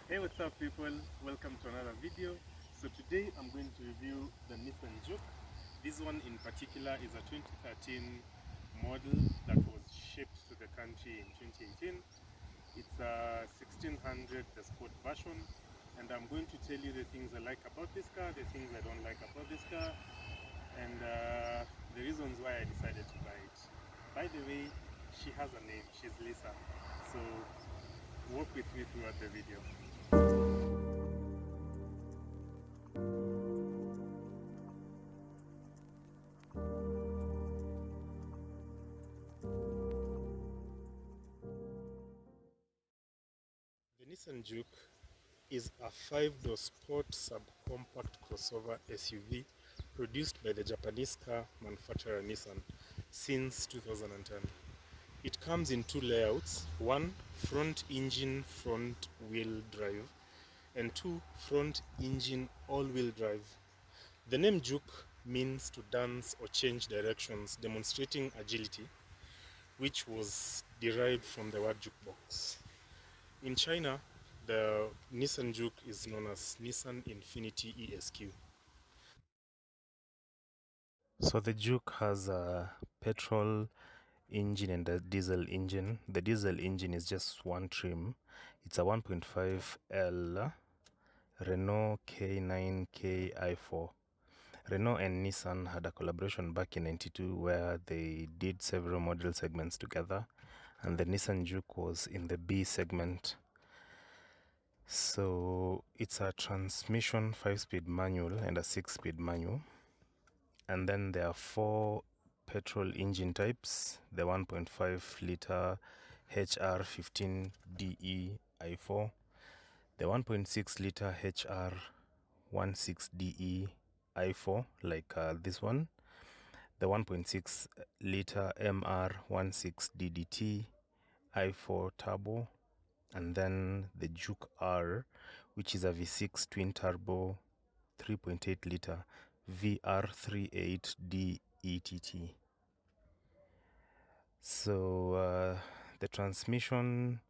Hey, what's up people, welcome to another video. So today I'm going to review the Nissan Juke. This one in particular is a 2013 model that was shipped to the country in 2018. It's a 1600, the sport version, and I'm going to tell you the things I like about this car, the things I don't like about this car, and the reasons why I decided to buy it. By the way, she has a name, she's Lisa, so walk with me throughout the video. The Nissan Juke is a 5-door sport subcompact crossover SUV produced by the Japanese car manufacturer Nissan since 2010. It comes in two layouts: one, front engine front wheel drive, and two, front engine all-wheel drive. The name Juke means to dance or change directions, demonstrating agility, which was derived from the word jukebox. In China, the Nissan Juke is known as Nissan Infiniti ESQ. So the Juke has a petrol engine and a diesel engine. The diesel engine is just one trim. It's a 1.5L Renault K9K i4. Renault and Nissan had a collaboration back in 92 where they did several model segments together, and the Nissan Juke was in the B segment. So it's a transmission 5-speed manual and a 6-speed manual. And then there are 4 petrol engine types: the 1.5 liter HR15DE i4, the 1.6 liter HR16DE i4, like this one, the 1.6 liter MR16DDT i4 turbo, and then the Juke R, which is a V6 twin turbo 3.8 liter VR38DETT. So the transmission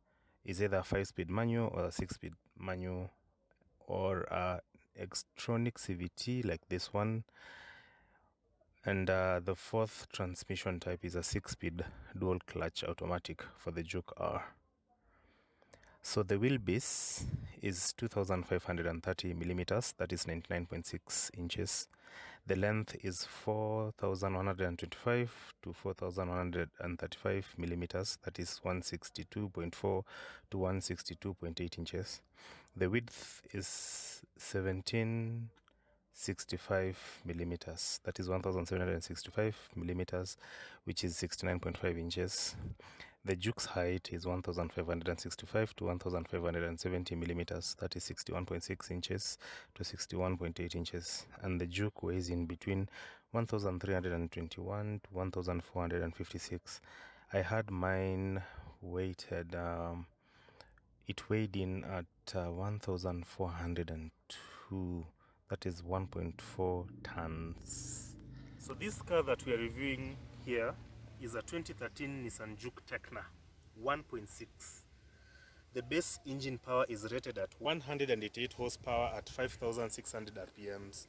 is either a 5-speed manual or a 6-speed manual, or a Xtronic CVT like this one. And the 4th transmission type is a 6-speed dual clutch automatic for the Juke R. So the wheelbase is 2530 millimeters, that is 99.6 inches. The length is 4125 to 4135 millimeters, that is 162.4 to 162.8 inches. The width is 1765 millimeters, that is 1765 millimeters, which is 69.5 inches. The Juke's height is 1565 to 1570 millimeters, that is 61.6 inches to 61.8 inches. And the Juke weighs in between 1321 to 1456. I had mine weighted, it weighed in at 1402, that is 1.4 tons. So this car that we are reviewing here is a 2013 Nissan Juke Tekna 1.6. The base engine power is rated at 188 horsepower at 5,600 RPMs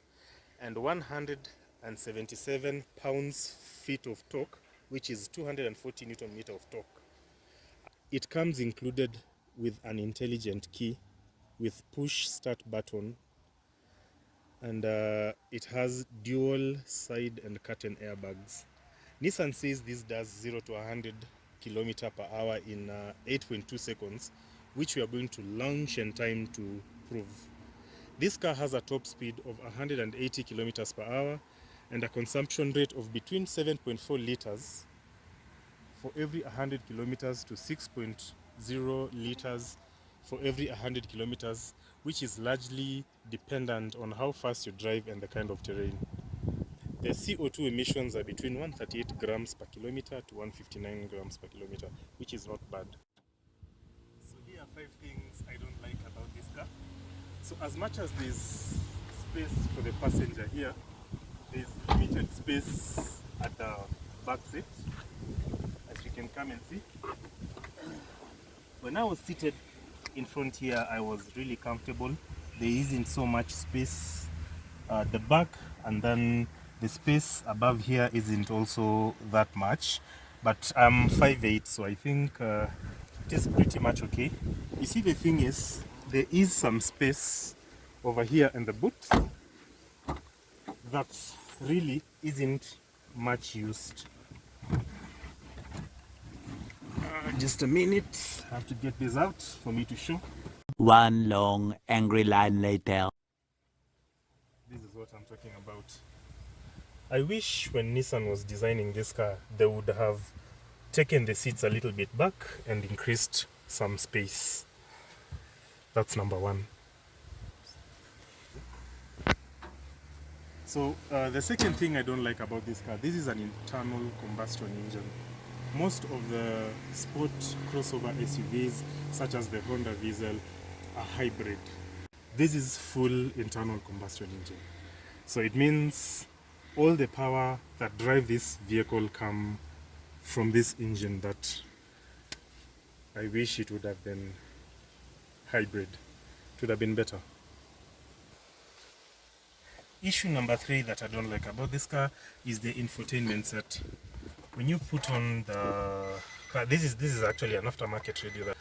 and 177 pounds-feet of torque, which is 240 Newton meter of torque. It comes included with an intelligent key with push start button, and it has dual side and curtain airbags. Nissan says this does 0 to 100 km per hour in 8.2 seconds, which we are going to launch and time to prove. This car has a top speed of 180 km per hour and a consumption rate of between 7.4 liters for every 100 kilometers to 6.0 liters for every 100 kilometers, which is largely dependent on how fast you drive and the kind of terrain. The CO2 emissions are between 138 grams per kilometer to 159 grams per kilometer, which is not bad. So here are 5 things I don't like about this car. So as much as there's space for the passenger here, there's limited space at the back seat, as you can come and see. When I was seated in front here I was really comfortable. There isn't so much space at the back, and then the space above here isn't also that much, but I'm 5'8", so I think it is pretty much okay. You see, the thing is, there is some space over here in the boot that really isn't much used. Just a minute, I have to get this out for me to show. One long angry line later. This is what I'm talking about. I wish when Nissan was designing this car, they would have taken the seats a little bit back and increased some space. That's number one. So the second thing I don't like about this car, this is an internal combustion engine. Most of the sport crossover SUVs, such as the Honda Diesel, are hybrid. This is full internal combustion engine. So it means all the power that drive this vehicle come from this engine that I wish it would have been hybrid. It would have been better. Issue number 3 that I don't like about this car is the infotainment set. When you put on the car, this is actually an aftermarket radio.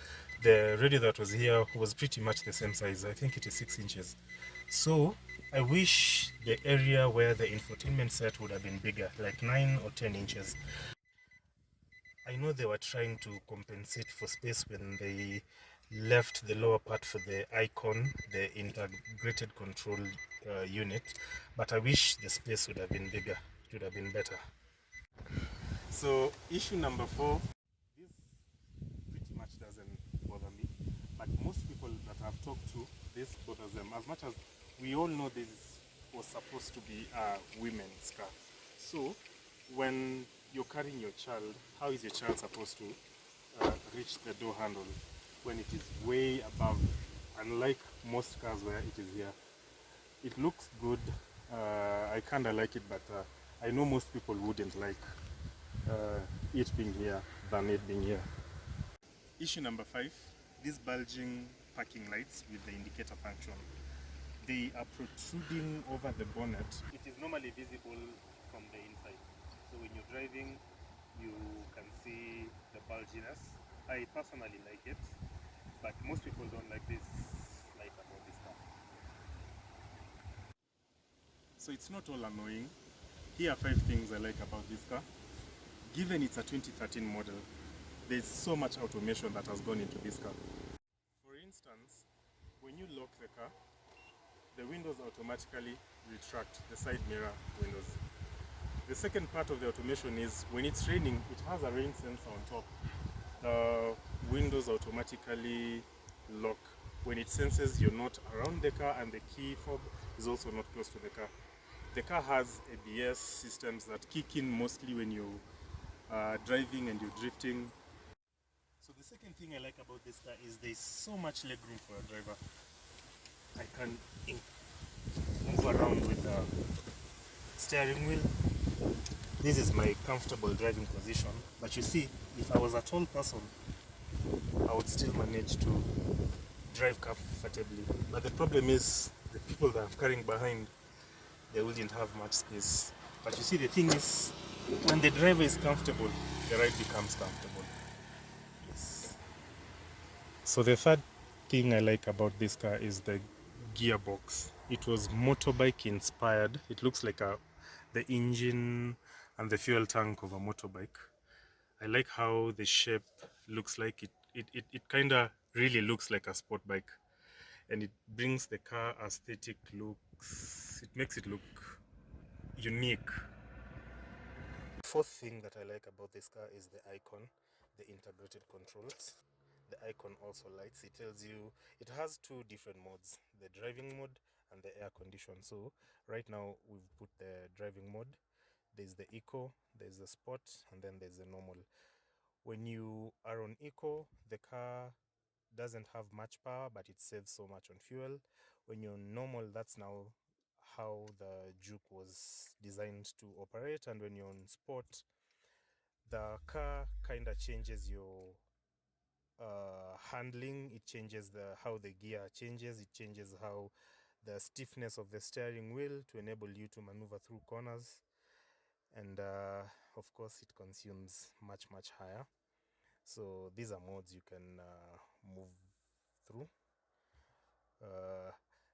The radio that was here was pretty much the same size. I think it is 6 inches. So I wish the area where the infotainment set would have been bigger, like 9 or 10 inches. I know they were trying to compensate for space when they left the lower part for the icon, the integrated control unit, but I wish the space would have been bigger. It would have been better. So issue number 4, this pretty much doesn't bother me, but most people that I've talked to, this bothers them. As much as we all know this was supposed to be a women's car, so when you're carrying your child, how is your child supposed to reach the door handle when it is way above? Unlike most cars where it is here, it looks good. I kind of like it, but I know most people wouldn't like it being here than it being here. Issue number 5, these bulging parking lights with the indicator function. They are protruding over the bonnet. It is normally visible from the inside. So when you're driving, you can see the bulginess. I personally like it, but most people don't like this light about this car. So it's not all annoying. Here are 5 things I like about this car. Given it's a 2013 model, there's so much automation that has gone into this car. For instance, when you lock the car, the windows automatically retract, the side mirror windows. The second part of the automation is when it's raining, it has a rain sensor on top. The windows automatically lock when it senses you're not around the car, and the key fob is also not close to the car. The car has ABS systems that kick in mostly when you are driving and you're drifting. So the second thing I like about this car is there's so much legroom for a driver. I can move around with the steering wheel. This is my comfortable driving position, but you see, if I was a tall person, I would still manage to drive comfortably. But the problem is the people that I'm carrying behind, they wouldn't have much space. But you see, the thing is, when the driver is comfortable, the ride becomes comfortable. Yes. So the third thing I like about this car is the gearbox. It was motorbike inspired. It looks like the engine and the fuel tank of a motorbike. I like how the shape looks like it kind of really looks like a sport bike, and it brings the car aesthetic looks. It makes it look unique. Fourth thing that I like about this car is the icon, the integrated controls. The icon also lights. It tells you it has 2 different modes, the driving mode and the air condition. So right now we've put the driving mode. There's the eco, there's the sport, and then there's the normal. When you are on eco, the car doesn't have much power, but it saves so much on fuel. When you're on normal, that's now how the Juke was designed to operate. And when you're on sport, the car kind of changes your handling, it changes how the gear changes, it changes how the stiffness of the steering wheel to enable you to maneuver through corners, and of course it consumes much higher. So these are modes you can move through.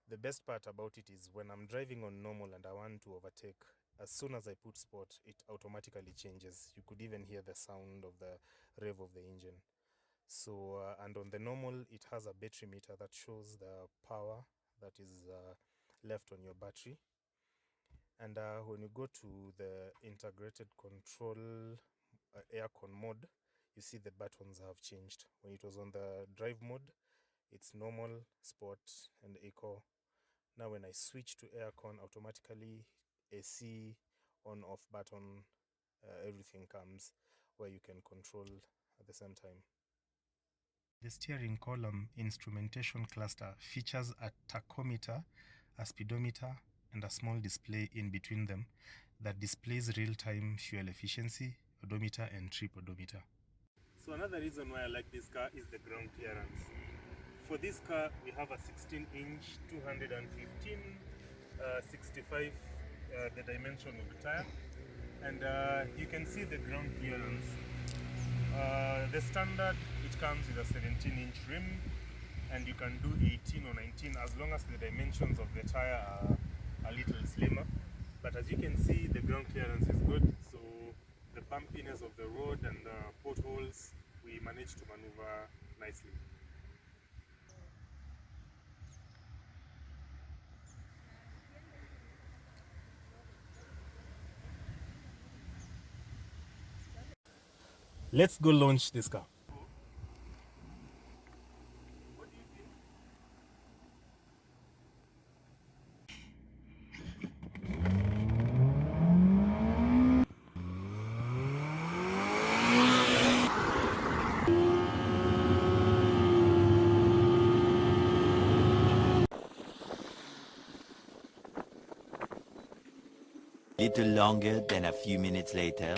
The best part about it is when I'm driving on normal and I want to overtake, as soon as I put sport, it automatically changes. You could even hear the sound of the rev of the engine. So and on the normal, it has a battery meter that shows the power that is left on your battery. And when you go to the integrated control aircon mode, you see the buttons have changed. When it was on the drive mode, it's normal, sport, and eco. Now when I switch to aircon, automatically AC on off button, everything comes where you can control at the same time. The steering column instrumentation cluster features a tachometer, a speedometer, and a small display in between them that displays real-time fuel efficiency, odometer, and trip odometer. So another reason why I like this car is the ground clearance. For this car, we have a 16-inch 215 65 the dimension of the tire, and you can see the ground clearance. The standard, it comes with a 17-inch rim, and you can do 18 or 19 as long as the dimensions of the tire are a little slimmer. But as you can see, the ground clearance is good, so the bumpiness of the road and the potholes, we managed to maneuver nicely. Let's go launch this car. What do you think? Little longer than a few minutes later.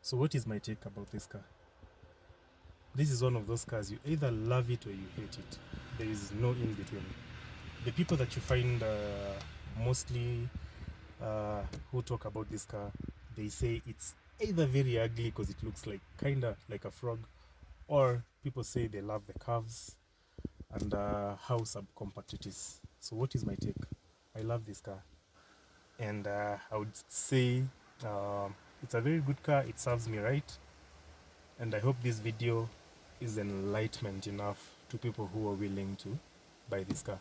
So what is my take about this car? This is one of those cars, you either love it or you hate it. There is no in between. The people that you find mostly who talk about this car, they say it's either very ugly because it looks like kinda like a frog, or people say they love the curves and how subcompact it is. So what is my take? I love this car, and I would say it's a very good car. It serves me right, and I hope this video is enlightenment enough to people who are willing to buy this car.